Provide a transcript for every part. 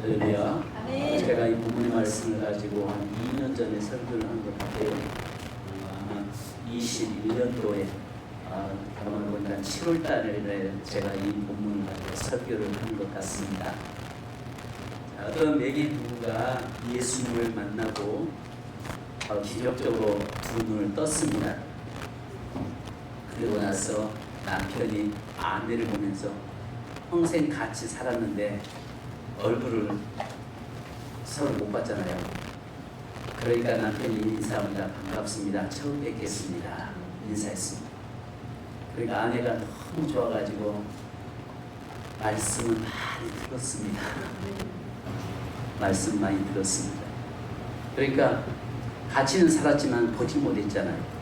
할렐루야. 아멘. 제가 이 부모님 말씀을 가지고 한 2년 전에 설교를 한 것 같아요. 아마 21년도에 아마 보니까 7월 달에 제가 이 본문을 가지고 설교를 한 것 같습니다. 어떤 매기 부부가 예수님을 만나고 기적적으로 두 눈을 떴습니다. 그리고 나서 남편이 아내를 보면서 평생 같이 살았는데 얼굴을 서로 못 봤잖아요. 그러니까 남편이 인사합니다. 반갑습니다. 처음 뵙겠습니다. 인사했습니다. 그러니까 아내가 너무 좋아가지고 말씀을 많이 들었습니다. 말씀 많이 들었습니다. 그러니까 같이는 살았지만 보지 못했잖아요.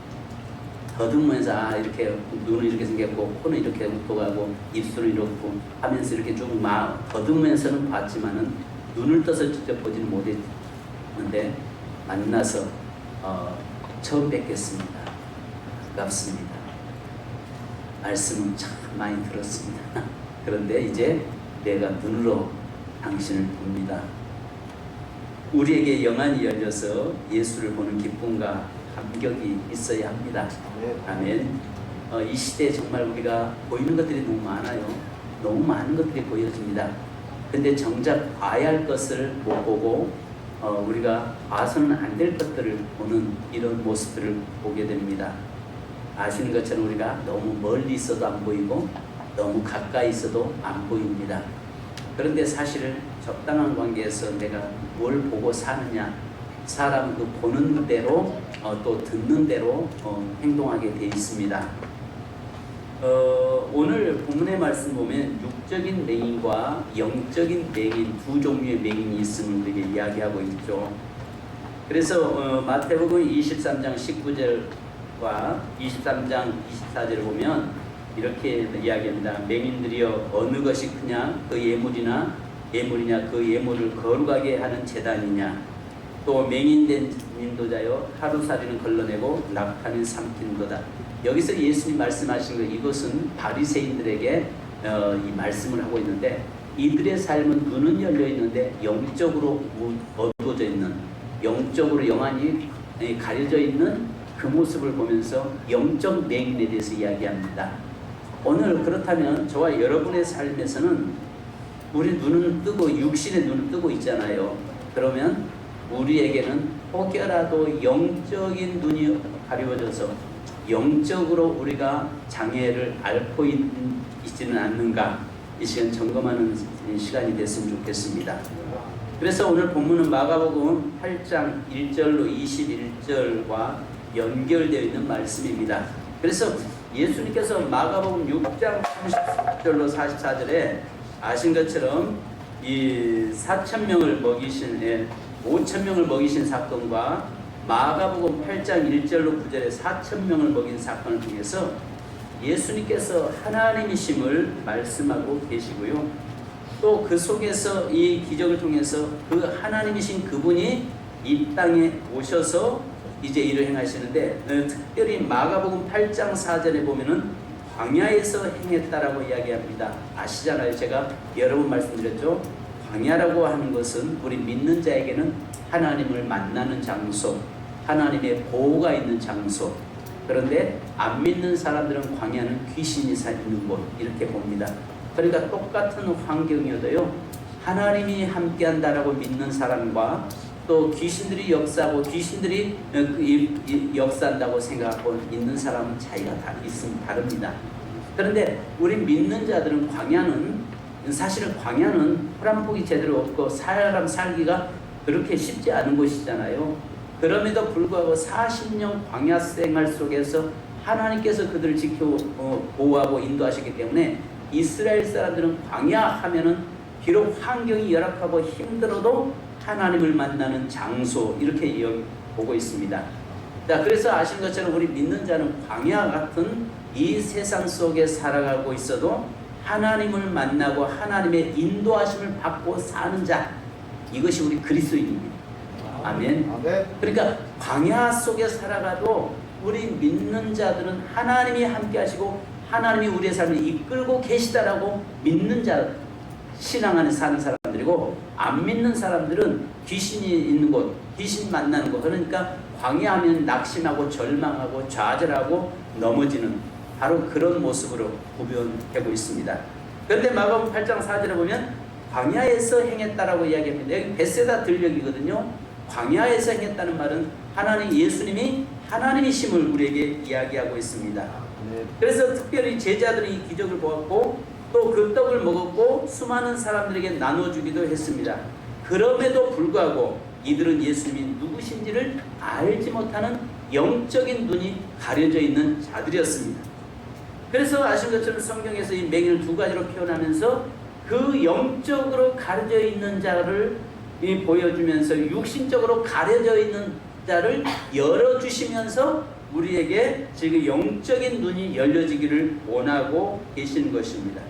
더듬으면서 이렇게 눈은 이렇게 생겼고 코는 이렇게 웃고가고 입술은 이렇고 하면서 이렇게 쭉 더듬으면서는 봤지만은 눈을 떠서 직접 보지는 못했는데 만나서 처음 뵙겠습니다. 반갑습니다. 말씀은 참 많이 들었습니다. 그런데 이제 내가 눈으로 당신을 봅니다. 우리에게 영안이 열려서 예수를 보는 기쁨과 감격이 있어야 합니다. 아멘. 이 시대에 정말 우리가 보이는 것들이 너무 많아요. 너무 많은 것들이 보여집니다. 근데 정작 봐야 할 것을 못 보고 우리가 봐서는 안 될 것들을 보는 이런 모습들을 보게 됩니다. 아시는 것처럼 우리가 너무 멀리 있어도 안 보이고 너무 가까이 있어도 안 보입니다. 그런데 사실 적당한 관계에서 내가 뭘 보고 사느냐, 사람은 그 보는 대로 또 듣는 대로 행동하게 되어 있습니다. 오늘 본문의 말씀 보면 육적인 맹인과 영적인 맹인 두 종류의 맹인이 있음을 우리에게 이야기하고 있죠. 그래서 마태복음 23장 19절과 23장 24절을 보면 이렇게 이야기합니다. 맹인들이여 어느 것이 크냐 그 예물이냐 그 예물을 거룩하게 하는 제단이냐 또 맹인된 인도자여 하루살이는 걸러내고 낙타는 삼키는 거다. 여기서 예수님 말씀하신 것 이것은 바리새인들에게 이 말씀을 하고 있는데 이들의 삶은 눈은 열려 있는데 영적으로 어두워져 있는 영적으로 영안이 가려져 있는 그 모습을 보면서 영적 맹인에 대해서 이야기합니다. 오늘 그렇다면 저와 여러분의 삶에서는 우리 눈은 뜨고 육신의 눈은 뜨고 있잖아요. 그러면 우리에게는 혹여라도 영적인 눈이 가려워져서 영적으로 우리가 장애를 앓고 있지는 않는가 이 시간 점검하는 시간이 됐으면 좋겠습니다. 그래서 오늘 본문은 마가복음 8장 1절로 21절과 연결되어 있는 말씀입니다. 그래서 예수님께서 마가복음 6장 30절로 44절에 아신 것처럼 이 4,000명을 먹이신 5,000명을 먹이신 사건과 마가복음 8장 1절로 9절에 4,000명을 먹인 사건을 통해서 예수님께서 하나님이심을 말씀하고 계시고요. 또 그 속에서 이 기적을 통해서 그 하나님이신 그분이 이 땅에 오셔서 이제 일을 행하시는데 특별히 마가복음 8장 4절에 보면은 광야에서 행했다라고 이야기합니다. 아시잖아요. 제가 여러 번 말씀드렸죠. 광야라고 하는 것은 우리 믿는 자에게는 하나님을 만나는 장소, 하나님의 보호가 있는 장소. 그런데 안 믿는 사람들은 광야는 귀신이 사는 곳 이렇게 봅니다. 그러니까 똑같은 환경이어도요. 하나님이 함께한다라고 믿는 사람과 또 귀신들이 역사하고 귀신들이 역사한다고 생각하고 있는 사람은 차이가 다릅니다. 그런데 우리 믿는 자들은 사실은 광야는 풀 한 폭이 제대로 없고 사람 살기가 그렇게 쉽지 않은 곳이잖아요. 그럼에도 불구하고 40년 광야 생활 속에서 하나님께서 그들을 보호하고 인도하셨기 때문에 이스라엘 사람들은 광야 하면은 비록 환경이 열악하고 힘들어도 하나님을 만나는 장소 이렇게 보고 있습니다. 자, 그래서 아시는 것처럼 우리 믿는 자는 광야 같은 이 세상 속에 살아가고 있어도 하나님을 만나고 하나님의 인도하심을 받고 사는 자 이것이 우리 그리스도인입니다. 아멘. 그러니까 광야 속에 살아가도 우리 믿는 자들은 하나님이 함께 하시고 하나님이 우리의 삶을 이끌고 계시다라고 믿는 자 신앙 안에 사는 사람들이고 되고, 안 믿는 사람들은 귀신이 있는 곳, 귀신 만나는 곳, 그러니까 광야하면 낙심하고 절망하고 좌절하고 넘어지는 바로 그런 모습으로 구별되고 있습니다. 그런데 마가복음 8장 4절에 보면 광야에서 행했다라고 이야기합니다. 여기 베세다 들녘이거든요. 광야에서 행했다는 말은 하나님, 예수님이 하나님이심을 우리에게 이야기하고 있습니다. 그래서 특별히 제자들이 이 기적을 보았고 또 그 떡을 먹었고 수많은 사람들에게 나눠주기도 했습니다. 그럼에도 불구하고 이들은 예수님이 누구신지를 알지 못하는 영적인 눈이 가려져 있는 자들이었습니다. 그래서 아신 것처럼 성경에서 이 맹인을 두 가지로 표현하면서 그 영적으로 가려져 있는 자를 보여주면서 육신적으로 가려져 있는 자를 열어주시면서 우리에게 지금 영적인 눈이 열려지기를 원하고 계시는 것입니다.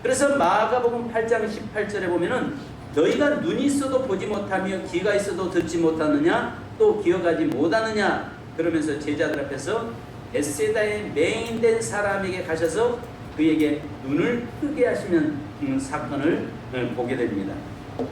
그래서 마가복음 8장 18절에 보면은 너희가 눈이 있어도 보지 못하며 귀가 있어도 듣지 못하느냐 또 기억하지 못하느냐 그러면서 제자들 앞에서 벳세다의 맹인된 사람에게 가셔서 그에게 눈을 뜨게 하시는 사건을 보게 됩니다.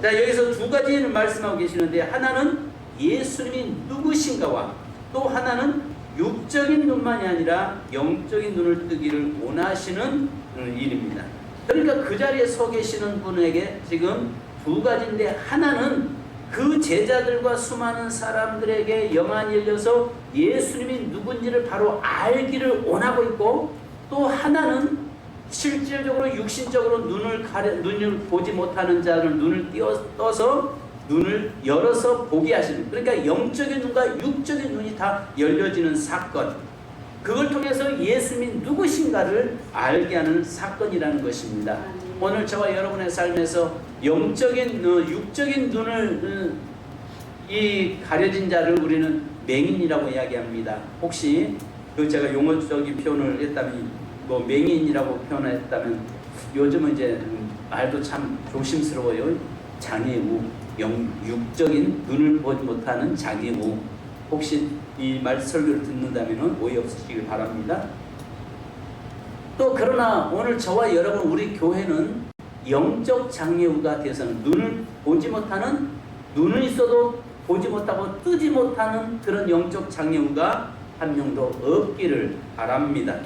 자, 여기서 두 가지를 말씀하고 계시는데 하나는 예수님이 누구신가와 또 하나는 육적인 눈만이 아니라 영적인 눈을 뜨기를 원하시는 일입니다. 그러니까 그 자리에 서 계시는 분에게 지금 두 가지인데 하나는 그 제자들과 수많은 사람들에게 영안이 열려서 예수님이 누군지를 바로 알기를 원하고 있고 또 하나는 실질적으로 육신적으로 눈을 보지 못하는 자를 눈을 떠서 눈을 열어서 보게 하시는, 그러니까 영적인 눈과 육적인 눈이 다 열려지는 사건, 그걸 통해서 예수님이 누구신가를 알게 하는 사건이라는 것입니다. 오늘 저와 여러분의 삶에서 영적인 육적인 눈을 이 가려진 자를 우리는 맹인이라고 이야기합니다. 혹시 그 제가 용어적인 표현을 했다면 뭐 맹인이라고 표현했다면 요즘은 이제 말도 참 조심스러워요. 장애우, 육적인 눈을 보지 못하는 장애우. 혹시 이 말 설교를 듣는다면 오해 없으시길 바랍니다. 또 그러나 오늘 저와 여러분 우리 교회는 영적 장애우가 되어서는 눈을 보지 못하는, 눈은 있어도 보지 못하고 뜨지 못하는 그런 영적 장애우가 한 명도 없기를 바랍니다.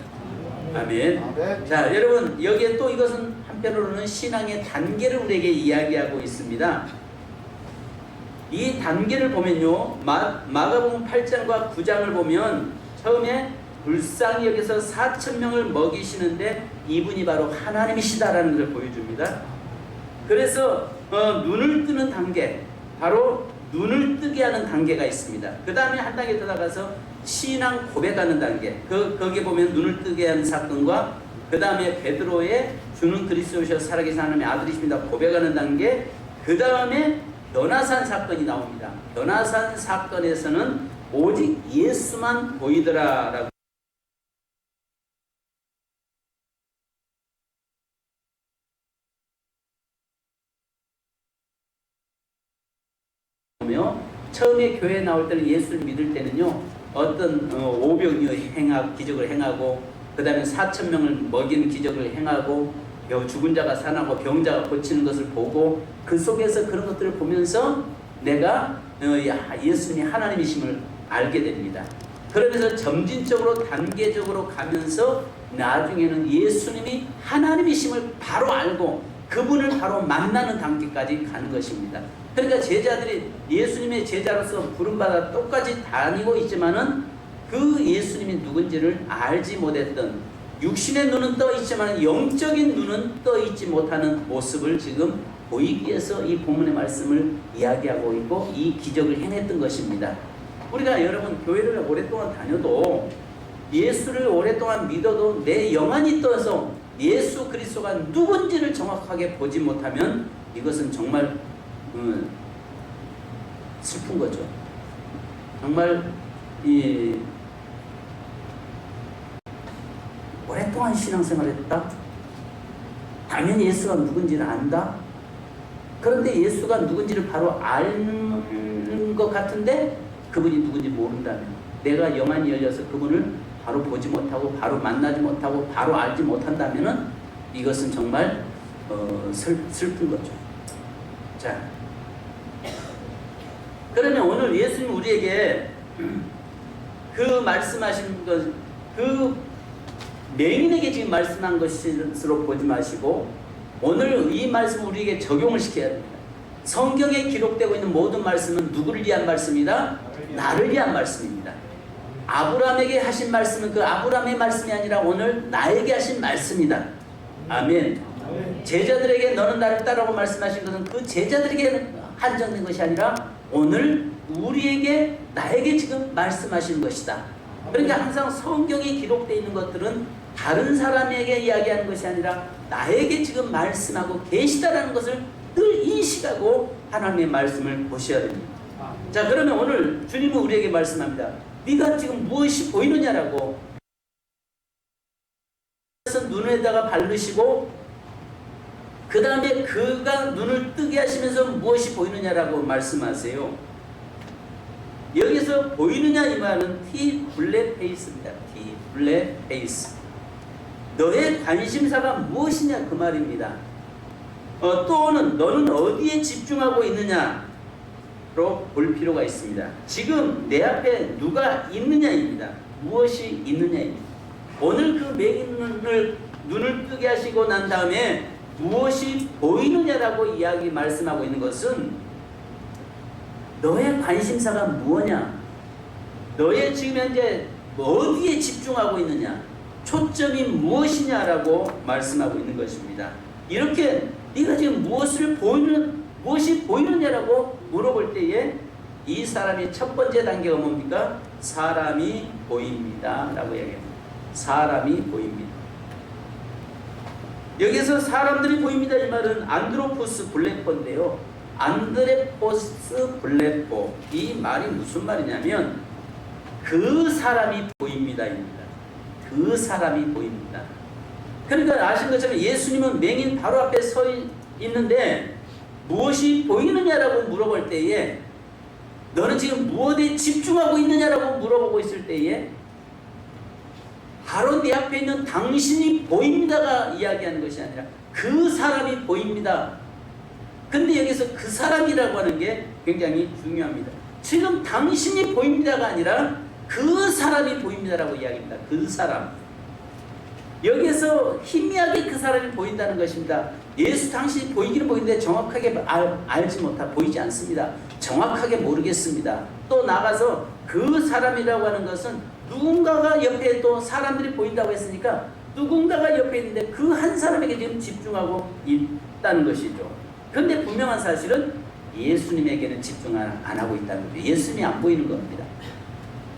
아멘. 자, 여러분 여기에 또 이것은 한편으로는 신앙의 단계를 우리에게 이야기하고 있습니다. 이 단계를 보면요, 마가복음 8장과 9장을 보면 처음에 불쌍히 여기서 4,000명을 먹이시는데 이분이 바로 하나님이시다라는 것을 보여줍니다. 그래서 눈을 뜨는 단계, 바로 눈을 뜨게 하는 단계가 있습니다. 그 다음에 한 단계 더 나가서 신앙 고백하는 단계, 거기에 보면 눈을 뜨게 하는 사건과 그 다음에 베드로의 주는 그리스도시여 살아계신 하나님의 아들이십니다 고백하는 단계, 그 다음에 변화산 사건이 나옵니다. 변화산 사건에서는 오직 예수만 보이더라라고 처음에 교회에 나올 때는 예수를 믿을 때는요, 어떤 오병이어의 기적을 행하고 그 다음에 4,000명을 먹이는 기적을 행하고 죽은 자가 살아나고 병자가 고치는 것을 보고 그 속에서 그런 것들을 보면서 내가 예수님이 하나님이심을 알게 됩니다. 그러면서 점진적으로 단계적으로 가면서 나중에는 예수님이 하나님이심을 바로 알고 그분을 바로 만나는 단계까지 가는 것입니다. 그러니까 제자들이 예수님의 제자로서 부름받아 똑같이 다니고 있지만은 그 예수님이 누군지를 알지 못했던, 육신의 눈은 떠 있지만 영적인 눈은 떠 있지 못하는 모습을 지금 보이기 위해서 이 본문의 말씀을 이야기하고 있고 이 기적을 행했던 것입니다. 우리가 여러분 교회를 오랫동안 다녀도 예수를 오랫동안 믿어도 내 영안이 떠서 예수 그리스도가 누군지를 정확하게 보지 못하면 이것은 정말 슬픈 거죠. 정말 오랫동안 신앙생활을 했다. 당연히 예수가 누군지를 안다. 그런데 예수가 누군지를 바로 아는 것 같은데 그분이 누군지 모른다면, 내가 영안이 열려서 그분을 바로 보지 못하고 바로 만나지 못하고 바로 알지 못한다면 이것은 정말 슬픈 거죠. 자, 그러면 오늘 예수님 우리에게 그 말씀하신 것, 그 맹인에게 지금 말씀한 것으로 보지 마시고 오늘 이 말씀을 우리에게 적용을 시켜야 됩니다. 성경에 기록되고 있는 모든 말씀은 누구를 위한 말씀이다? 나를 위한 말씀입니다. 아브라함에게 하신 말씀은 그 아브라함의 말씀이 아니라 오늘 나에게 하신 말씀이다. 아멘. 제자들에게 너는 나를 따르라고 말씀하신 것은 그 제자들에게 한정된 것이 아니라 오늘 우리에게 나에게 지금 말씀하시는 것이다. 그러니까 항상 성경에 기록되어 있는 것들은 다른 사람에게 이야기하는 것이 아니라 나에게 지금 말씀하고 계시다라는 것을 늘 인식하고 하나님의 말씀을 보셔야 됩니다. 자, 그러면 오늘 주님은 우리에게 말씀합니다. 네가 지금 무엇이 보이느냐라고. 그래서 눈에다가 바르시고 그 다음에 그가 눈을 뜨게 하시면서 무엇이 보이느냐라고 말씀하세요. 여기서 보이느냐 이 말은 티블레페이스입니다. 티블레페이스. 너의 관심사가 무엇이냐 그 말입니다. 또는 너는 어디에 집중하고 있느냐로 볼 필요가 있습니다. 지금 내 앞에 누가 있느냐입니다. 무엇이 있느냐입니다. 오늘 그 맹인을 눈을 뜨게 하시고 난 다음에 무엇이 보이느냐라고 말씀하고 있는 것은 너의 관심사가 무엇냐, 너의 지금 현재 어디에 집중하고 있느냐, 초점이 무엇이냐라고 말씀하고 있는 것입니다. 이렇게 네가 지금 무엇이 보이느냐라고 물어볼 때에 이 사람의 첫 번째 단계가 뭡니까? 사람이 보입니다 라고 얘기합니다. 사람이 보입니다. 여기서 사람들이 보입니다 이 말은 안드로포스 블레포인데요. 안드레포스 블레포, 이 말이 무슨 말이냐면 그 사람이 보입니다입니다. 그 사람이 보입니다. 그러니까 아신 것처럼 예수님은 맹인 바로 앞에 서 있는데 무엇이 보이느냐라고 물어볼 때에 너는 지금 무엇에 집중하고 있느냐라고 물어보고 있을 때에 바로 네 앞에 있는 당신이 보입니다가 이야기하는 것이 아니라 그 사람이 보입니다. 근데 여기서 그 사람이라고 하는 게 굉장히 중요합니다. 지금 당신이 보입니다가 아니라 그 사람이 보입니다라고 이야기합니다. 그 사람. 여기서 희미하게 그 사람이 보인다는 것입니다. 예수 당신이 보이기는 보이는데 정확하게 알지 못하 보이지 않습니다. 정확하게 모르겠습니다. 또 나가서 그 사람이라고 하는 것은 누군가가 옆에 또 사람들이 보인다고 했으니까 누군가가 옆에 있는데 그 한 사람에게 지금 집중하고 있다는 것이죠. 그런데 분명한 사실은 예수님에게는 집중 안 하고 있다는 거예요. 예수님이 안 보이는 겁니다.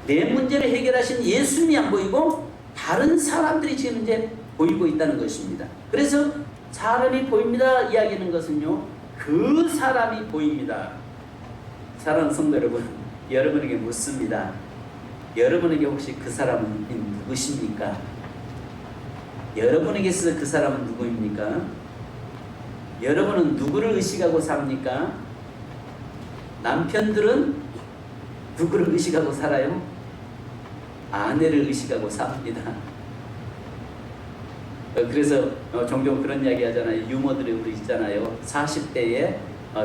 내 문제를 해결하신 예수님이 안 보이고 다른 사람들이 지금 이제 보이고 있다는 것입니다. 그래서 사람이 보입니다 이야기하는 것은요, 그 사람이 보입니다. 사랑하는 성도 여러분, 여러분에게 묻습니다. 여러분에게 혹시 그 사람은 누구십니까? 여러분에게 있어서 그 사람은 누구입니까? 여러분은 누구를 의식하고 삽니까? 남편들은 누구를 의식하고 살아요? 아내를 의식하고 삽니다. 그래서 종종 그런 이야기 하잖아요. 유머들이 우리 있잖아요. 40대에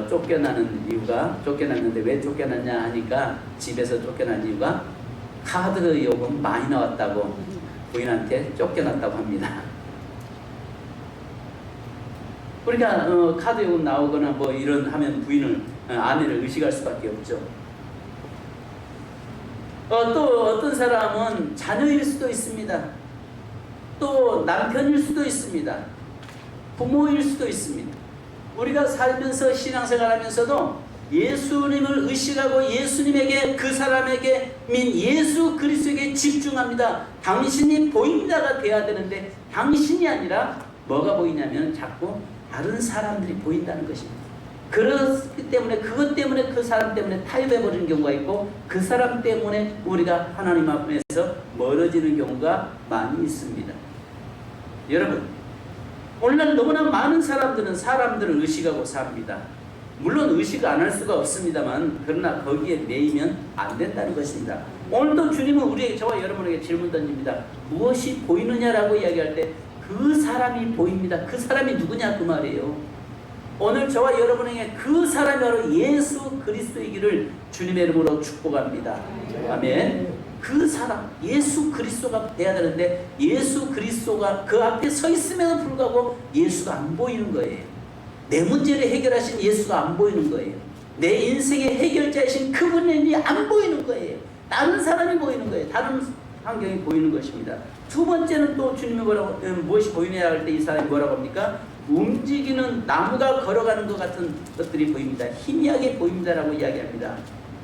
쫓겨나는 이유가, 쫓겨났는데 왜 쫓겨났냐 하니까 집에서 쫓겨난 이유가 카드 요금 많이 나왔다고 부인한테 쫓겨났다고 합니다. 그러니까 카드 요금 나오거나 뭐 이런 하면 부인을, 아내를 의식할 수밖에 없죠. 또 어떤 사람은 자녀일 수도 있습니다. 또 남편일 수도 있습니다. 부모일 수도 있습니다. 우리가 살면서 신앙생활하면서도 예수님을 의식하고 예수님에게, 그 사람에게 민 예수 그리스도에게 집중합니다. 당신이 보입니다가 돼야 되는데 당신이 아니라 뭐가 보이냐면 자꾸 다른 사람들이 보인다는 것입니다. 그렇기 때문에 그것 때문에 그 사람 때문에 타협해버리는 경우가 있고 그 사람 때문에 우리가 하나님 앞에서 멀어지는 경우가 많이 있습니다. 여러분, 오늘날 너무나 많은 사람들은 사람들을 의식하고 삽니다. 물론 의식 안 할 수가 없습니다만 그러나 거기에 매이면 안 된다는 것입니다. 오늘도 주님은 우리에게, 저와 여러분에게 질문 던집니다. 무엇이 보이느냐라고 이야기할 때 그 사람이 보입니다. 그 사람이 누구냐 그 말이에요. 오늘 저와 여러분에게 그 사람이 바로 예수 그리스도이기를 주님의 이름으로 축복합니다. 아멘. 그 사람 예수 그리스도가 돼야 되는데 예수 그리스도가 그 앞에 서 있음에도 불구하고 예수가 안 보이는 거예요. 내 문제를 해결하신 예수가 안 보이는 거예요. 내 인생의 해결자이신 그분이 안 보이는 거예요. 다른 사람이 보이는 거예요. 다른 환경이 보이는 것입니다. 두 번째는 또 주님이 무엇이 보이느냐 할 때 이 사람이 뭐라고 합니까? 움직이는 나무가 걸어가는 것 같은 것들이 보입니다. 희미하게 보입니다라고 이야기합니다.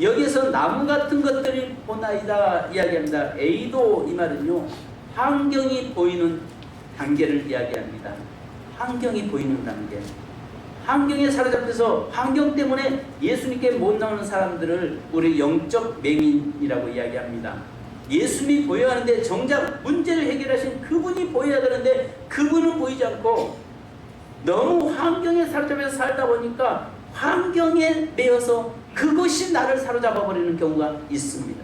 여기서 나무 같은 것들이 보나이다 이야기합니다. A도 이 말은요, 환경이 보이는 단계를 이야기합니다. 환경이 보이는 단계. 환경에 사로잡혀서 환경 때문에 예수님께 못 나오는 사람들을 우리 영적 맹인이라고 이야기합니다. 예수님이 보여야 하는데 정작 문제를 해결하신 그분이 보여야 되는데 그분은 보이지 않고 너무 환경에 사로잡혀서 살다 보니까 환경에 매여서 그것이 나를 사로잡아 버리는 경우가 있습니다.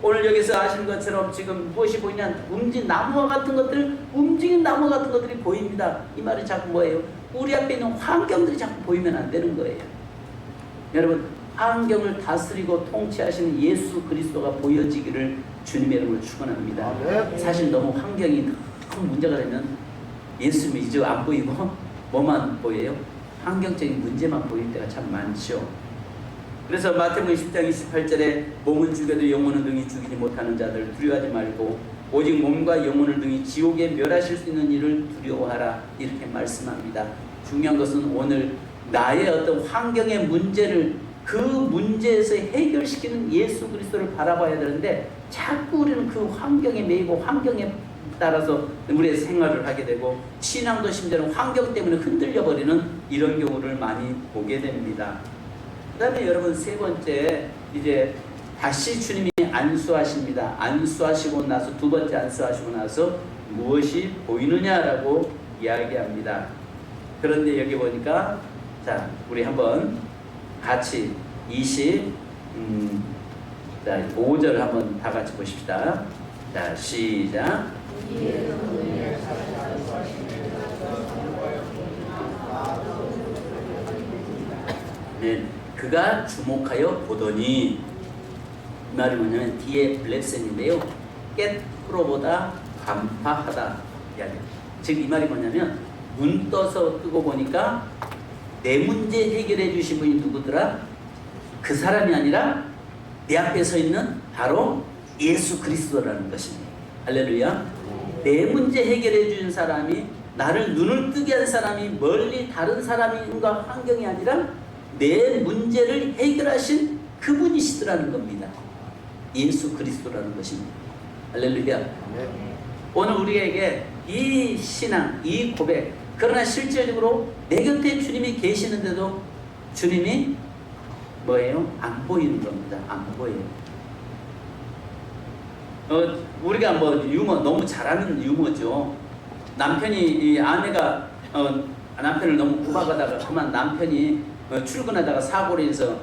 오늘 여기서 아시는 것처럼 지금 무엇이 보이냐? 움직인 나무와 같은 것들, 움직인 나무 같은 것들이 보입니다. 이 말이 자꾸 뭐예요? 우리 앞에 있는 환경들이 자꾸 보이면 안 되는 거예요. 여러분, 환경을 다스리고 통치하시는 예수 그리스도가 보여지기를 주님의 이름으로 축원합니다. 사실 너무 환경이 너무 문제가 되면 예수님이 이제 안 보이고 뭐만 보여요? 환경적인 문제만 보일 때가 참 많죠. 그래서 마태복음 10장 28절에 몸은 죽여도 영혼은 능히 죽이지 못하는 자들 두려워하지 말고 오직 몸과 영혼을 능히 지옥에 멸하실 수 있는 일을 두려워하라 이렇게 말씀합니다. 중요한 것은 오늘 나의 어떤 환경의 문제를 그 문제에서 해결시키는 예수 그리스도를 바라봐야 되는데 자꾸 우리는 그 환경에 매이고 환경에 따라서 우리의 생활을 하게 되고 신앙도 심지어는 환경 때문에 흔들려버리는 이런 경우를 많이 보게 됩니다. 그 다음에 여러분 세 번째 이제 다시 주님이 안수하십니다. 안수하시고 나서 두 번째 안수하시고 나서 무엇이 보이느냐라고 이야기합니다. 그런데 여기 보니까 자 우리 한번 같이 5절 한번 다 같이 보십시다. 자 시작. 네, 그가 주목하여 보더니 이 말이 뭐냐면 뒤에 블랙센인데요. 깨프로보다 간파하다. 즉 이 말이 뭐냐면 눈 떠서 뜨고 보니까 내 문제 해결해 주신 분이 누구더라? 그 사람이 아니라 내 앞에 서 있는 바로 예수 그리스도라는 것입니다. 할렐루야. 내 문제 해결해 주신 사람이 나를 눈을 뜨게 한 사람이 멀리 다른 사람인가 환경이 아니라 내 문제를 해결하신 그분이시더라는 겁니다. 예수 그리스도라는 것입니다. 할렐루야. 오늘 우리에게 이 신앙, 이 고백, 그러나 실질적으로 내 곁에 주님이 계시는데도 주님이 뭐예요? 안 보이는 겁니다. 안 보여요. 우리가 뭐 유머 너무 잘하는 유머죠. 남편이 이 아내가 남편을 너무 구박하다가 그만 남편이 출근하다가 사고로 인해서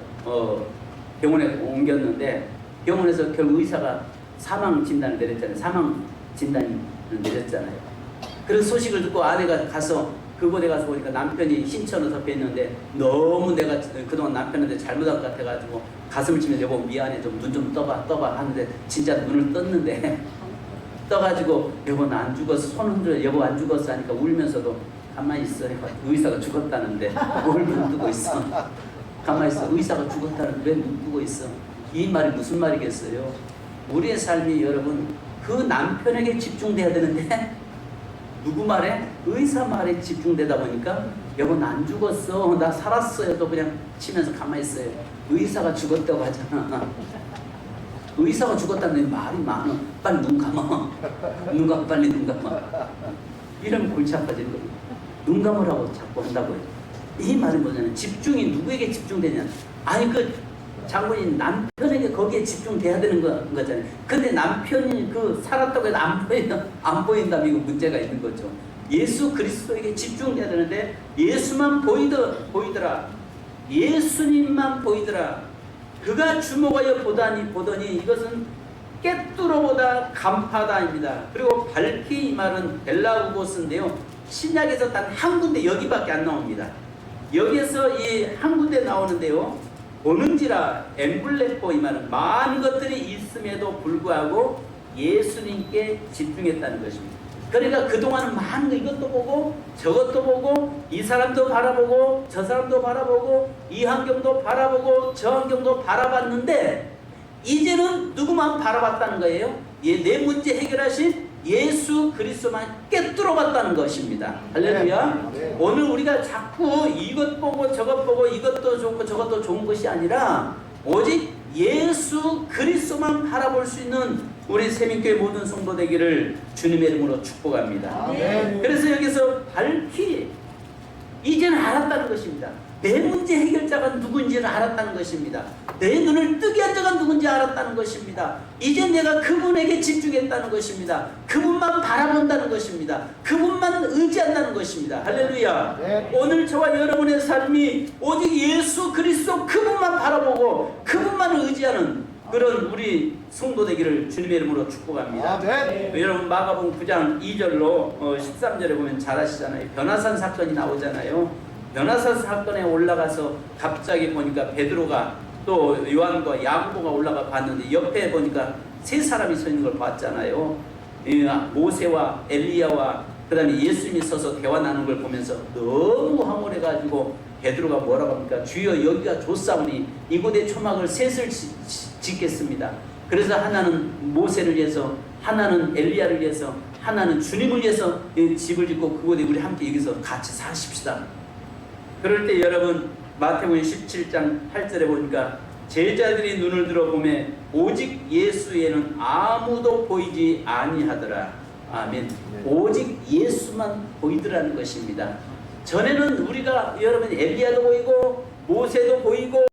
병원에 옮겼는데 병원에서 결국 의사가 사망 진단을 내렸잖아요. 사망 진단을 내렸잖아요. 그래서 소식을 듣고 아내가 가서 그곳에 가서 보니까 남편이 흰천을 덮여있는데 너무 내가 그동안 남편한테 잘못한 것 같아가지고 가슴을 치면서 여보 미안해 좀 눈 좀 떠봐 하는데 진짜 눈을 떴는데 떠가지고 여보 나 안 죽었어 손 흔들어 여보 안 죽었어 하니까 울면서도 가만히 있어 의사가 죽었다는데 뭘 눈 뜨고 있어 가만히 있어 의사가 죽었다는데 왜 눈 뜨고 있어 이 말이 무슨 말이겠어요. 우리의 삶이 여러분 그 남편에게 집중돼야 되는데 누구 말에? 의사 말에 집중되다 보니까 여보 나 안 죽었어 나 살았어요 또 그냥 치면서 가만히 있어요. 의사가 죽었다고 하잖아. 의사가 죽었다는 말이 많아. 빨리 눈 감아. 눈 감아 빨리 눈 감아. 이러면 골치 아파지는 거예요. 눈 감으라고 자꾸 한다고요. 이 말은 뭐냐면 집중이 누구에게 집중되냐. 아니 그 장군이 남편에게 거기에 집중돼야 되는 거잖아요. 근데 남편이 그 살았다고 해도 안 보인다면 이거 문제가 있는 거죠. 예수 그리스도에게 집중돼야 되는데 예수만 보이더라. 예수님만 보이더라. 그가 주목하여 보더니 이것은 깨뚫어보다 간파다입니다. 그리고 밝히 이 말은 벨라우고스인데요. 신약에서 단 한 군데 여기밖에 안 나옵니다. 여기에서 이 한 군데 나오는데요. 보는지라 엠블레포 이 말은 많은 것들이 있음에도 불구하고 예수님께 집중했다는 것입니다. 그러니까 그동안은 많은 거 이것도 보고 저것도 보고 이 사람도 바라보고 저 사람도 바라보고 이 환경도 바라보고 저 환경도 바라봤는데 이제는 누구만 바라봤다는 거예요? 내 문제 해결하신 예수 그리스도만 꿰뚫어봤다는 것입니다. 할렐루야. 네. 오늘 우리가 자꾸 이것 보고 저것 보고 이것도 좋고 저것도 좋은 것이 아니라 오직 예수 그리스도만 바라볼 수 있는 우리 세민교회 모든 성도 되기를 주님의 이름으로 축복합니다. 네. 그래서 여기서 밝히 이제는 알았다는 것입니다. 내 문제 해결자가 누군지를 알았다는 것입니다. 내 눈을 뜨게 한 자가 누군지 알았다는 것입니다. 이제 내가 그분에게 집중했다는 것입니다. 그분만 바라본다는 것입니다. 그분만 의지한다는 것입니다. 할렐루야. 네. 오늘 저와 여러분의 삶이 오직 예수 그리스도 그분만 바라보고 그분만을 의지하는 그런 우리 성도 되기를 주님의 이름으로 축복합니다. 네. 여러분 마가복음 9장 2절로 13절에 보면 잘 아시잖아요. 변화산 사건이 나오잖아요. 변화산 사건에 올라가서 갑자기 보니까 베드로가 또 요한과 야고보가 올라가 봤는데 옆에 보니까 세 사람이 서 있는 걸 봤잖아요. 모세와 엘리야와 그 다음에 예수님이 서서 대화 나누는 걸 보면서 너무 황홀해가지고 베드로가 뭐라고 합니까? 주여 여기가 좋사오니 이곳에 초막을 셋을 짓겠습니다. 그래서 하나는 모세를 위해서, 하나는 엘리야를 위해서, 하나는 주님을 위해서 집을 짓고 그곳에 우리 함께 여기서 같이 사십시다. 그럴 때 여러분 마태복음 17장 8절에 보니까 제자들이 눈을 들어보매 오직 예수에는 아무도 보이지 아니하더라. 아멘. 오직 예수만 보이더라는 것입니다. 전에는 우리가 여러분 엘리야도 보이고 모세도 보이고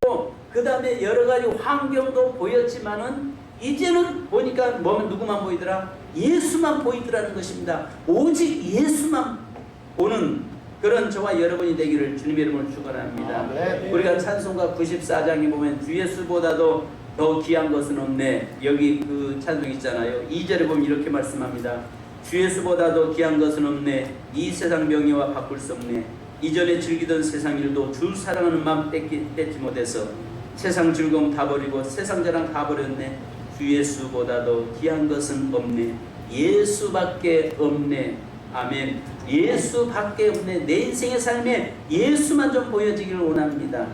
그 다음에 여러 가지 환경도 보였지만은 이제는 보니까 누구만 보이더라? 예수만 보이더라는 것입니다. 오직 예수만 보는 그런 저와 여러분이 되기를 주님의 이름으로 축원합니다. 우리가 찬송가 94장에 보면 주 예수보다도 더 귀한 것은 없네. 여기 그 찬송 있잖아요. 2절에 보면 이렇게 말씀합니다. 주 예수보다도 귀한 것은 없네. 이 세상 명예와 바꿀 수 없네. 이전에 즐기던 세상 일도 주 사랑하는 마음 뺏지 못해서 세상 즐거움 다 버리고 세상 자랑 다 버렸네. 주 예수보다도 귀한 것은 없네. 예수밖에 없네. 아멘. 예수밖에 없네. 내 인생의 삶에 예수만 좀 보여지기를 원합니다.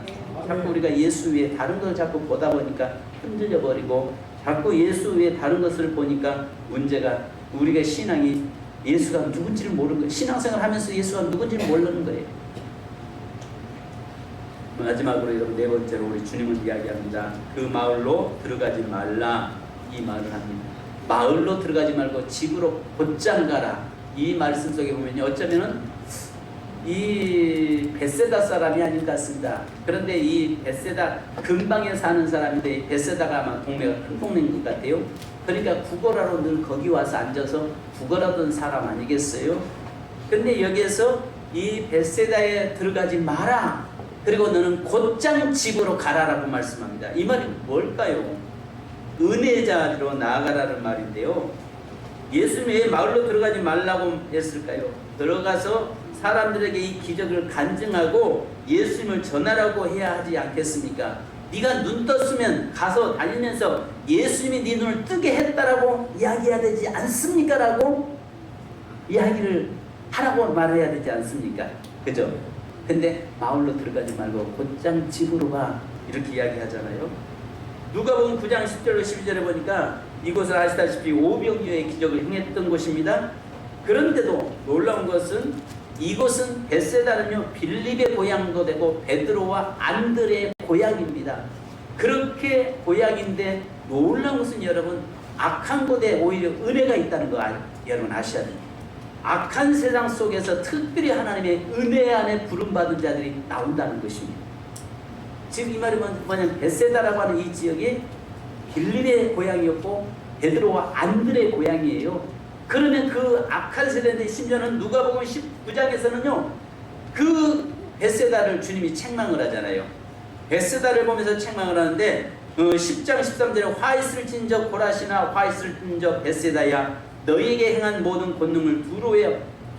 자꾸 우리가 예수 외에 다른 걸 자꾸 보다 보니까 흔들려 버리고 자꾸 예수 외에 다른 것을 보니까 문제가 우리가 신앙이 예수가 누군지를 모르는 거예요. 신앙생활 하면서 예수가 누군지를 모르는 거예요. 마지막으로 여러분 네 번째로 우리 주님을 이야기합니다. 그 마을로 들어가지 말라 이 말을 합니다. 마을로 들어가지 말고 집으로 곧장 가라. 이 말씀 속에 보면요, 어쩌면은 이 벳세다 사람이 아닌 것 같습니다. 그런데 이 벳세다 근방에 사는 사람인데 벳세다가 아마 동네가 큰 동네인 것 같아요. 그러니까 구걸하러 늘 거기 와서 앉아서 구걸하던 사람 아니겠어요? 근데 여기에서 이 벳세다에 들어가지 마라. 그리고 너는 곧장 집으로 가라라고 말씀합니다. 이 말이 뭘까요? 은혜자로 나아가라는 말인데요. 예수님이 왜 마을로 들어가지 말라고 했을까요? 들어가서 사람들에게 이 기적을 간증하고 예수님을 전하라고 해야 하지 않겠습니까? 네가 눈 떴으면 가서 다니면서 예수님이 네 눈을 뜨게 했다라고 이야기해야 되지 않습니까? 라고 이야기를 하라고 말해야 되지 않습니까? 그죠? 근데 마을로 들어가지 말고 곧장 집으로 가 이렇게 이야기하잖아요. 누가복음 9장 10절로 12절에 보니까 이곳은 아시다시피 오병이어의 기적을 행했던 곳입니다. 그런데도 놀라운 것은 이곳은 벳세다는요 빌립의 고향도 되고 베드로와 안드레의 고향입니다. 그렇게 고향인데 놀라운 것은 여러분 악한 곳에 오히려 은혜가 있다는 거 여러분 아셔야 됩니다. 악한 세상 속에서 특별히 하나님의 은혜 안에 부름받은 자들이 나온다는 것입니다. 지금 이 말이 뭐냐면 벳세다라고 하는 이 지역이 빌립의 고향이었고 베드로와 안드레의 고향이에요. 그러면 그 악한 세대인데 심지어는 누가복음 19장에서는요 그 벳세다를 주님이 책망을 하잖아요. 벳세다를 보면서 책망을 하는데 10장 13절에 화 있을 진저 고라시나 화 있을 진저 벳세다야 너희에게 행한 모든 권능을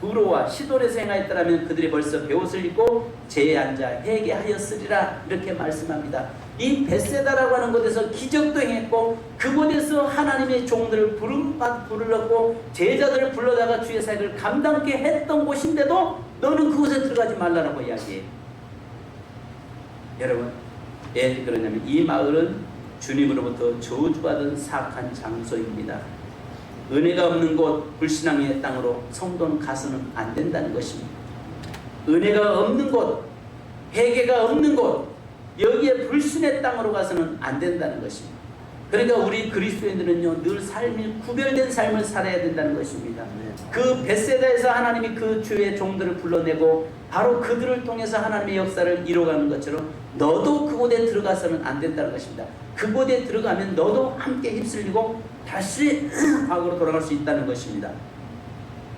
두로와 시돈에서 행하였더라면 그들이 벌써 베옷을 입고 제에 앉아 회개하였으리라. 이렇게 말씀합니다. 이 벳세다라고 하는 곳에서 기적도 행했고 그곳에서 하나님의 종들을 부르렀고 제자들을 불러다가 주의 사역을 감당케 했던 곳인데도 너는 그곳에 들어가지 말라라고 이야기해요. 여러분, 왜 그러냐면 이 마을은 주님으로부터 저주받은 사악한 장소입니다. 은혜가 없는 곳, 불신앙의 땅으로 성도는 가서는 안 된다는 것입니다. 은혜가 없는 곳, 회개가 없는 곳, 여기에 불신의 땅으로 가서는 안 된다는 것입니다. 그러니까 우리 그리스도인들은요, 늘 삶이 구별된 삶을 살아야 된다는 것입니다. 그 벳세다에서 하나님이 그 주의 종들을 불러내고 바로 그들을 통해서 하나님의 역사를 이뤄가는 것처럼 너도 그곳에 들어가서는 안 된다는 것입니다. 그곳에 들어가면 너도 함께 휩쓸리고 다시 과거로 돌아갈 수 있다는 것입니다.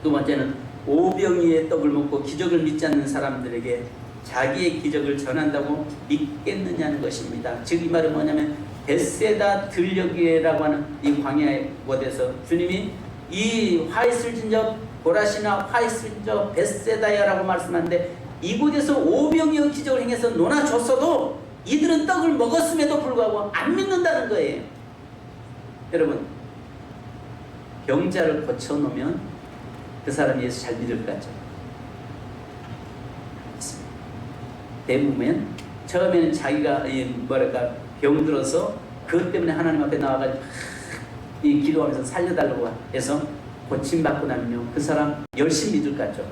두 번째는 오병이의 떡을 먹고 기적을 믿지 않는 사람들에게 자기의 기적을 전한다고 믿겠느냐는 것입니다. 즉 이 말은 뭐냐면 벳세다 들녘이라고 하는 이 광야의 곳에서 주님이 이 화이슬진저 보라시나 화이슬진저 벳세다야라고 말씀하는데 이곳에서 오병이어 기적을 행해서 논아줬어도 이들은 떡을 먹었음에도 불구하고 안 믿는다는 거예요. 여러분, 병자를 고쳐놓으면 그 사람이 예수 잘 믿을 것 같죠? 대부분 처음에는 자기가 병들어서 그것 때문에 하나님 앞에 나와가지고 이 기도하면서 살려달라고 해서 고침받고 나면요, 그 사람 열심히 믿을 것 같죠?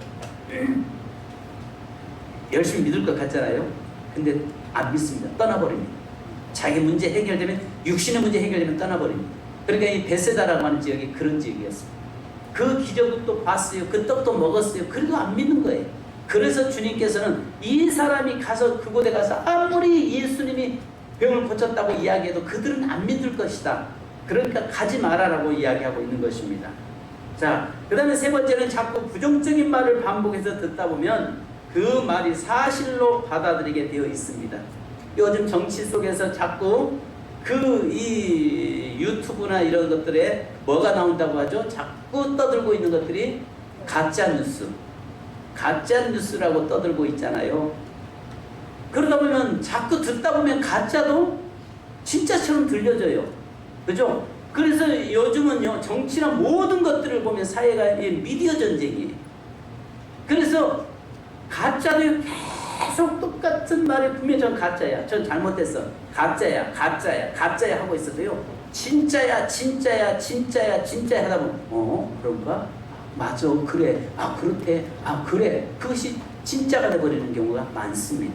열심히 믿을 것 같잖아요. 근데 안 믿습니다. 떠나버립니다. 자기 문제 해결되면, 육신의 문제 해결되면 떠나버립니다. 그러니까 이 벳세다라고 하는 지역이 그런 지역이었습니다. 그 기적을 또 봤어요. 그 떡도 먹었어요. 그래도 안 믿는 거예요. 그래서 주님께서는 이 사람이 가서 그곳에 가서 아무리 예수님이 병을 고쳤다고 이야기해도 그들은 안 믿을 것이다. 그러니까 가지 마라라고 이야기하고 있는 것입니다. 자, 그 다음에 세 번째는 자꾸 부정적인 말을 반복해서 듣다 보면 그 말이 사실로 받아들이게 되어 있습니다. 요즘 정치 속에서 자꾸 이 유튜브나 이런 것들에 뭐가 나온다고 하죠? 자꾸 떠들고 있는 것들이 가짜뉴스라고 떠들고 있잖아요. 그러다 보면 자꾸 듣다 보면 가짜도 진짜처럼 들려져요. 그죠? 그래서 요즘은요, 정치나 모든 것들을 보면 사회가 미디어 전쟁이에요. 그래서 가짜도 계속 똑같은 말이 분명히 전 가짜야, 전 잘못했어, 가짜야 하고 있어도요, 진짜야 하다 보면 그런가? 맞아, 그래, 그렇대, 그래, 그것이 진짜가 돼버리는 경우가 많습니다.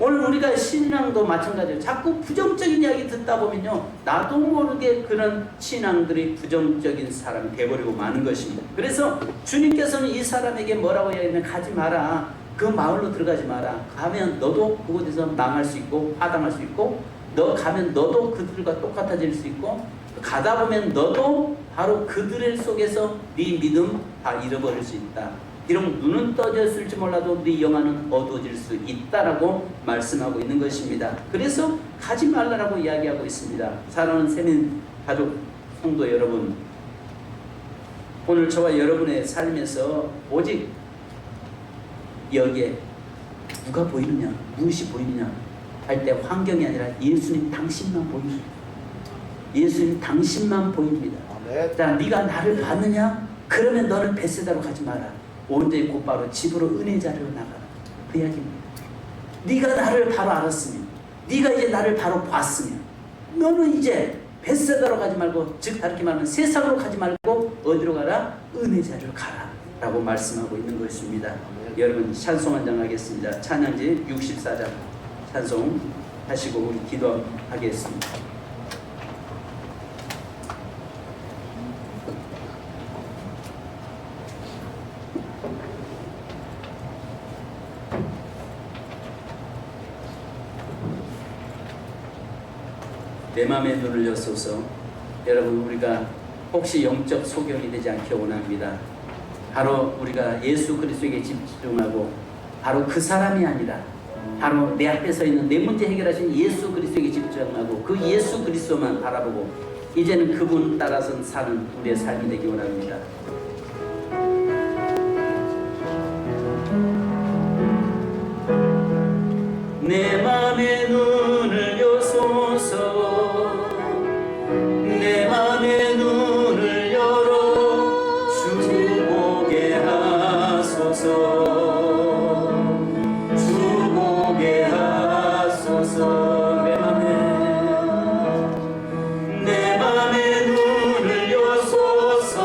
오늘 우리가 신앙도 마찬가지예요. 자꾸 부정적인 이야기 듣다 보면요, 나도 모르게 그런 신앙들이 부정적인 사람이 돼버리고 마는 것입니다. 그래서 주님께서는 이 사람에게 뭐라고 이야기하면 가지 마라, 그 마을로 들어가지 마라. 가면 너도 그곳에서 망할 수 있고 파당할 수 있고, 너 가면 너도 그들과 똑같아질 수 있고, 가다 보면 너도 바로 그들 속에서 네 믿음 다 잃어버릴 수 있다. 비록 눈은 떠졌을지 몰라도 네 영혼은 어두워질 수 있다라고 말씀하고 있는 것입니다. 그래서 가지 말라라고 이야기하고 있습니다. 사랑하는 세민 가족 성도 여러분, 오늘 저와 여러분의 삶에서 오직 여기에 누가 보이느냐, 무엇이 보이느냐 할 때 환경이 아니라 예수님 당신만 보입니다. 예수님 당신만 보입니다. 자, 네가 나를 봤느냐? 그러면 너는 벳세다로 가지 마라. 온전히 곧바로 집으로 은혜 자리로 나가라. 그 이야기입니다. 네가 나를 바로 알았으면, 네가 이제 나를 바로 봤으면, 너는 이제 벳세다로 가지 말고, 즉 다르게 말하면 세상으로 가지 말고 어디로 가라? 은혜 자리로 가라 라고 말씀하고 있는 것입니다. 여러분, 찬송 한 장 하겠습니다. 찬양지 64장 찬송 하시고 우리 기도하겠습니다. 내 맘에 눈을 여소서. 여러분, 우리가 혹시 영적 소경이 되지 않기 원합니다. 바로 우리가 예수 그리스도에게 집중하고, 바로 그 사람이 아니라 바로 내 앞에 서 있는 내 문제 해결하신 예수 그리스도에게 집중하고 그 예수 그리스도만 바라보고 이제는 그분 따라서 사는 우리의 삶이 되기 원합니다. 내 맘의 눈을 여소서 내 맘의 눈을 열어 주 보게 하소서 주 보게 하소서 내 맘의 눈을 여소서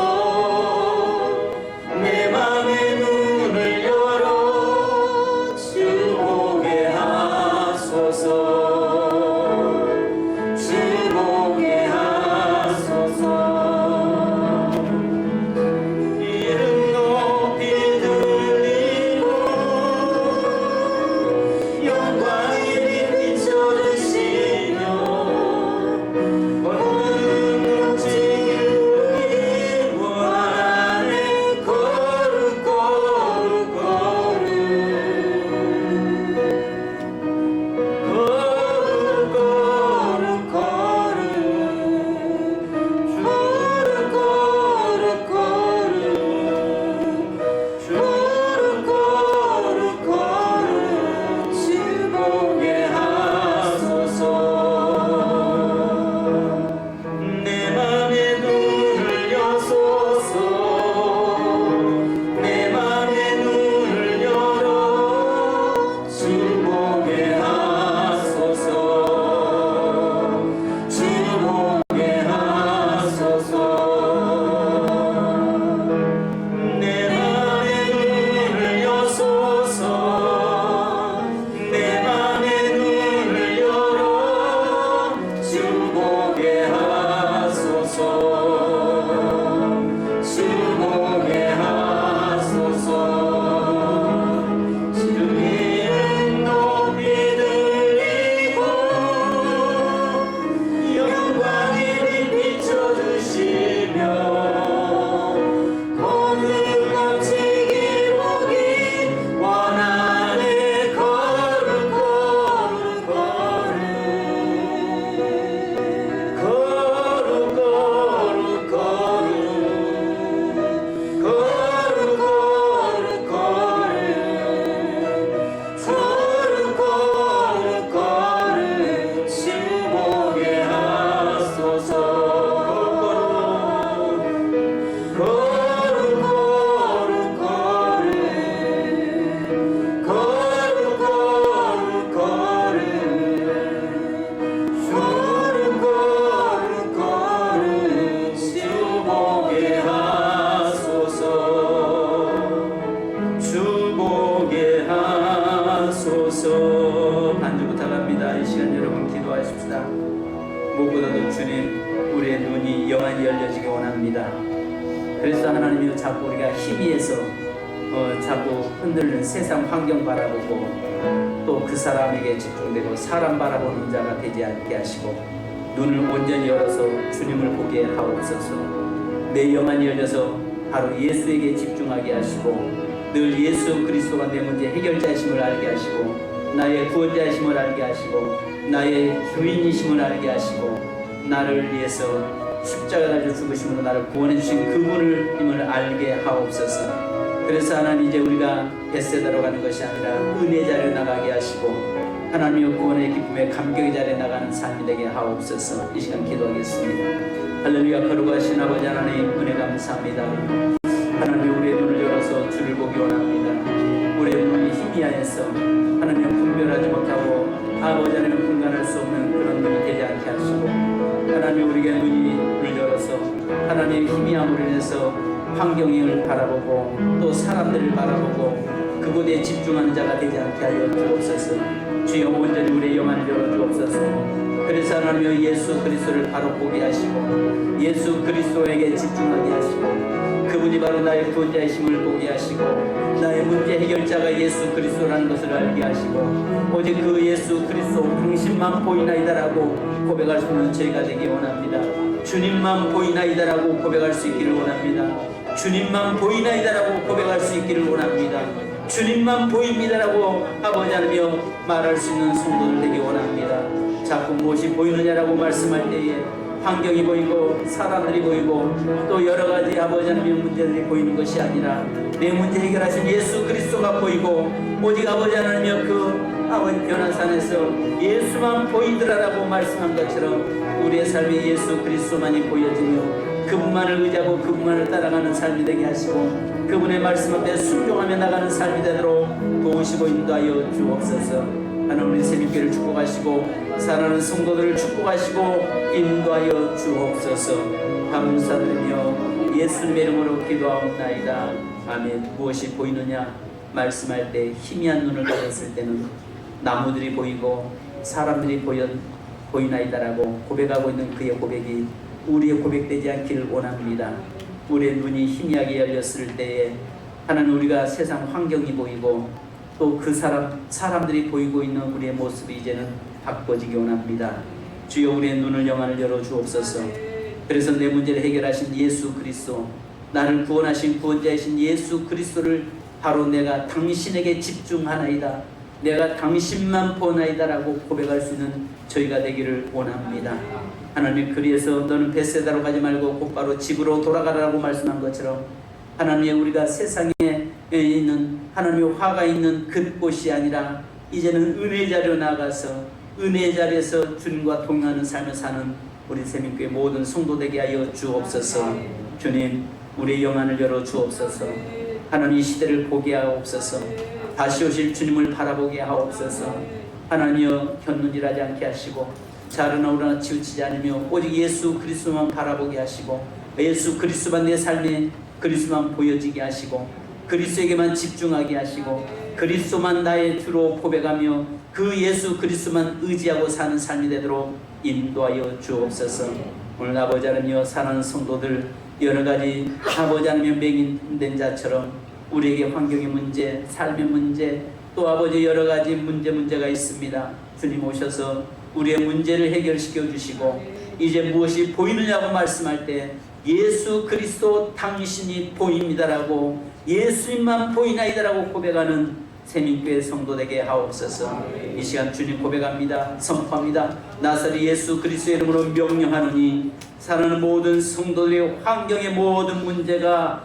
내 맘의 눈을 열어 주 보게 하소서 주 보게 하소서 이름 높이 들리고 영광이 비춰주시며 반주 부탁합니다. 이 시간 여러분 기도하십시다. 무엇보다도 주님, 우리의 눈이 영원히 열려지기 원합니다. 그래서 하나님이여, 자꾸 우리가 희미해서 자꾸 흔들리는 세상 환경 바라보고 또 그 사람에게 집중되고 사람 바라보는 자가 되지 않게 하시고, 눈을 온전히 열어서 주님을 보게 하옵소서. 내 영안이 열려서 바로 예수에게 집중하게 하시고, 늘 예수 그리스도가 내 문제 해결자이심을 알게 하시고, 나의 구원자이심을 알게 하시고, 나의 주인이심을 알게 하시고, 나를 위해서 십자가 달려 죽으심으로 나를 구원해 주신 그분을 힘을 알게 하옵소서. 그래서 하나님, 이제 우리가 벳세다로 가는 것이 아니라 은혜 자리에 나가게 하시고, 하나님의 구원의 기쁨에 감격의 자리에 나가는 삶이 되게 하옵소서. 이 시간 기도하겠습니다. 할렐루야. 거룩하신 아버지 하나님, 은혜 감사합니다. 하나님, 우리의 눈을 열어서 주를 보기 원합니다. 우리의 눈이 희미하여서 하나님 분별하지 못하고 아버지 하나님 분간할 수 없는 그런 눈이 되지 않게 하시고, 하나님 우리에게 눈을 열어서 하나님의 희미함으로 인해서 환경을 바라보고 또 사람들을 바라보고 그곳에 집중하는 자가 되지 않게 하여 주옵소서. 주여, 온전히 우리의 영안을 열어 주옵소서. 그래서 하나님 예수 그리스도를 바로 보게 하시고, 예수 그리스도에게 집중하게 하시고, 그분이 바로 나의 구원자이심을 보게 하시고, 나의 문제 해결자가 예수 그리스도라는 것을 알게 하시고, 오직 그 예수 그리스도 당신만 보이나이다라고 고백할 수 있는 저희가 되기 원합니다. 주님만 보이나이다라고 고백할 수 있기를 원합니다. 주님만 보이나이다라고 고백할 수 있기를 원합니다. 주님만 보입니다라고 아버지 하나며 말할 수 있는 성도들 되기 원합니다. 자꾸 무엇이 보이느냐라고 말씀할 때에 환경이 보이고 사람들이 보이고 또 여러 가지 아버지 하나님의 문제들이 보이는 것이 아니라 내 문제 해결하신 예수 그리스도가 보이고, 오직 아버지 하나님의 그 아버지 변화산에서 예수만 보이더라라고 말씀한 것처럼 우리의 삶에 예수 그리스도만이 보여지며 그분만을 의지하고 그분만을 따라가는 삶이 되게 하시고 그분의 말씀 앞에 순종하며 나가는 삶이 되도록 도우시고 인도하여 주옵소서. 하나님 우리 새벽교회를 축복하시고 사랑하는 성도들을 축복하시고 인도하여 주옵소서. 감사드리며 예수님의 이름으로 기도하옵나이다. 아멘. 무엇이 보이느냐? 말씀할 때 희미한 눈을 가졌을 때는 나무들이 보이고 사람들이 보이나이다라고 고백하고 있는 그의 고백이 우리의 고백되지 않기를 원합니다. 우리의 눈이 희미하게 열렸을 때에 하나님 우리가 세상 환경이 보이고 또 그 사람들이 보이고 있는 우리의 모습이 이제는 바꿔지기 원합니다. 주여 우리의 눈을 영안을 열어 주옵소서. 그래서 내 문제를 해결하신 예수 그리스도, 나를 구원하신 구원자이신 예수 그리스도를 바로 내가 당신에게 집중하나이다, 내가 당신만 보나이다라고 고백할 수 있는 저희가 되기를 원합니다. 하나님 그리해서 너는 벳세다로 가지 말고 곧바로 집으로 돌아가라고 말씀한 것처럼 하나님의 우리가 세상에 있는 하나님의 화가 있는 그곳이 아니라 이제는 은혜 자리로 나가서 은혜 자리에서 주님과 동행하는 삶을 사는 우리 세민교회 모든 성도 되게 하여 주옵소서. 주님 우리의 영안을 열어 주옵소서. 하나님 이 시대를 보게 하옵소서. 다시 오실 주님을 바라보게 하옵소서. 하나님여 견눈질하지 않게 하시고 자르나 우러나 치우치지 않으며 오직 예수 그리스도만 바라보게 하시고 예수 그리스도만 내 삶에 그리스도만 보여지게 하시고 그리스도에게만 집중하게 하시고 그리스도만 나의 주로 고백하며 그 예수 그리스도만 의지하고 사는 삶이 되도록 인도하여 주옵소서. 오늘 아버지 하나님여 사랑하는 성도들 여러 가지 아버지 하나님여 맹인된 자처럼 우리에게 환경의 문제, 삶의 문제, 또 아버지 여러 가지 문제가 있습니다. 주님 오셔서 우리의 문제를 해결시켜 주시고 이제 무엇이 보이느냐고 말씀할 때 예수 그리스도 당신이 보입니다라고 예수님만 보이나이다라고 고백하는 세민교회 성도 되게 하옵소서. 이 시간 주님 고백합니다. 선포합니다. 나사렛 예수 그리스도의 이름으로 명령하노니 사랑하는 모든 성도들의 환경의 모든 문제가